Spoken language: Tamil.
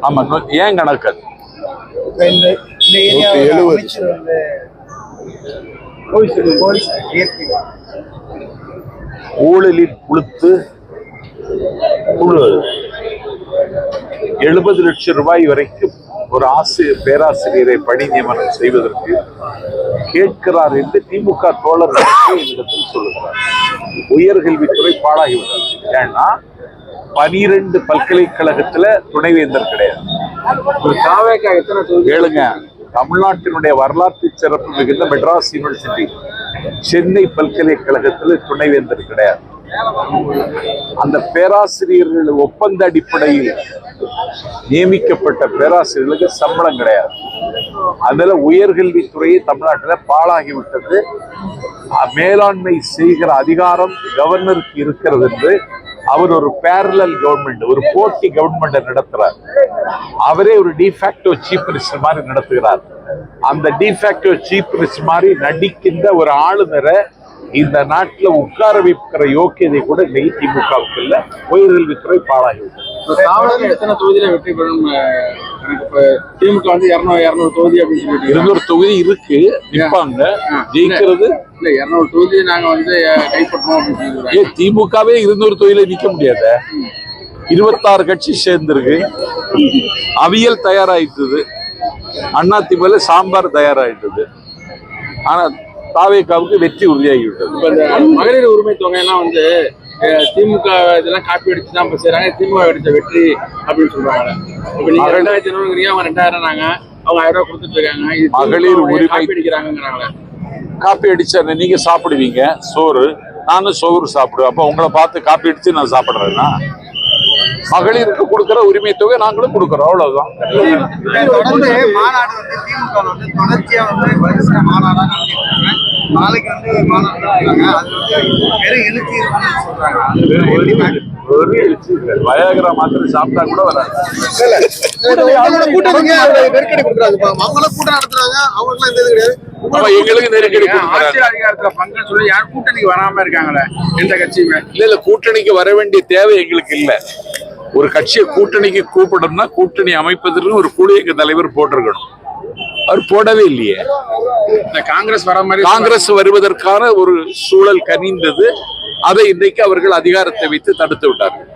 ஆமா, ஏன் கணக்கு அது? ஊழலில் புழுத்து 70 லட்சம் ரூபாய் வரைக்கும் ஒரு பேராசிரியரை பணி நியமனம் செய்வதற்கு கேட்கிறார் என்று திமுக தோழர் என்னிடத்தில் சொல்லுகிறார். உயர்கல்வித்துறை பாழாகிவிட்டது. ஏன்னா 12 பல்கலைக்கழகத்துல துணைவேந்தர் கிடையாது. கேளுங்க, தமிழ்நாட்டினுடைய வரலாற்று சிறப்பு மிகுந்த மெட்ராஸ் யூனிவர்சிட்டி, சென்னை பல்கலைக்கழகத்தில் துணைவேந்தர் கிடையாது. அந்த பேராசிரியர்கள் ஒப்பந்த அடிப்படையில் நியமிக்கப்பட்ட பேராசிரியர்களுக்கு சம்பளம் கிடையாது. அதனால உயர்கல்வித்துறையை தமிழ்நாட்டில் பாழாகிவிட்டது. மேலாண்மை செய்கிற அதிகாரம் கவர்னருக்கு இருக்கிறது என்று அவர் ஒரு பேரலல் கவர்மெண்ட், ஒரு போட்டி கவர்மெண்ட் நடத்துறார். அவரே ஒரு டிஃபாக்டோ சீஃப் மினிஸ்டர் மாதிரி நடத்துகிறார். அந்த டிஃபாக்டோ சீஃப் மினிஸ்டர் மாதிரி நடிக்கின்ற ஒரு ஆளுநரை இந்த நாட்டில் உட்கார வைக்கிற யோக்கியதை கூட இன்னைக்கு திமுகவுக்கு இல்ல. உயர்கல்வித்துறை பாழாகிவிட்டது. எத்தனை தொகுதியில வெற்றி பெறும்? திமுக வந்து 200 தொகுதி அப்படின்னு சொல்லிட்டு 200 தொகுதி இருக்கு, நிற்பாங்க. ஜெயிக்கிறது இல்ல, 200 தொகுதி நாங்க வந்து கைப்பற்றோம் அப்படின்னு சொல்லி. திமுகவே 200 தொகுதியில நிக்க முடியாத. 26 கட்சி சேர்ந்திருக்கு. அவியல் தயாராயிட்டது. அதிமுக சாம்பார் தயாராயிட்டது. ஆனா தாவேகாவுக்கு வெற்றி உறுதியாகிவிட்டது. மகளிர் உரிமை தொகையெல்லாம் வந்து திமுக இதெல்லாம் காப்பி அடிச்சு தான் செய்யறாங்க. திமுக அடிச்ச வெற்றி அப்படின்னு சொல்றாங்க. இப்ப நீங்க 2500 அவங்க 2000 நாங்க அவங்க 1000 ரூபாய் கொடுத்துட்டு இருக்காங்க. மகளிர் உரிமை காப்பி அடிக்கிறாங்க. காப்பி அடிச்சா நீங்க சாப்பிடுவீங்க சோறு, நானும் சோறு சாப்பிடுவேன். அப்ப உங்களை பார்த்து காப்பி அடிச்சு நான் சாப்பிடுறேன்னா மகளிருக்கு கொடுக்கிற உரிமை தொகை நாங்களும் கொடுக்கிறோம், அவ்வளவுதான். தொடர்ந்து மாநாடு வந்து திமுக வந்து தொடர்ச்சியா வந்து வருஷ மாநாடா நடத்திட்டு நாளைக்கு வந்து மாநாடு நடத்துறாங்க. அது வந்து பெரும் எழுச்சி இருக்குன்னு சொல்றாங்க. ஒரு எழுச்சி இல்லை. வயாகரா மாத்திரை சாப்பிட்டா கூட வராது. கூட்டணிக்கு நெருக்கடி கொடுக்குறாங்க. அவங்களும் கூட்டம் நடத்துறாங்க, அவங்களுக்குலாம் எந்த இது கிடையாது. எங்களுக்கு நெருக்கடி ஆட்சி அதிகாரத்துல பங்கு சொல்லி யாரும் கூட்டணிக்கு வராம இருக்காங்களே எந்த கட்சியுமே. இல்ல, கூட்டணிக்கு வர வேண்டிய தேவை எங்களுக்கு இல்ல. ஒரு கட்சியை கூட்டணிக்கு கூப்பிடணும்னா கூட்டணி அமைப்பதற்கு ஒரு குழு தலைவர் போட்டிருக்கணும். அவர் போடவே இல்லையே. காங்கிரஸ் வர மாதிரி காங்கிரஸ் வருவதற்கான ஒரு சூழல் கனிந்தது. அதை இன்றைக்கு அவர்கள் அதிகாரத்தை வைத்து தடுத்து விட்டார்கள்.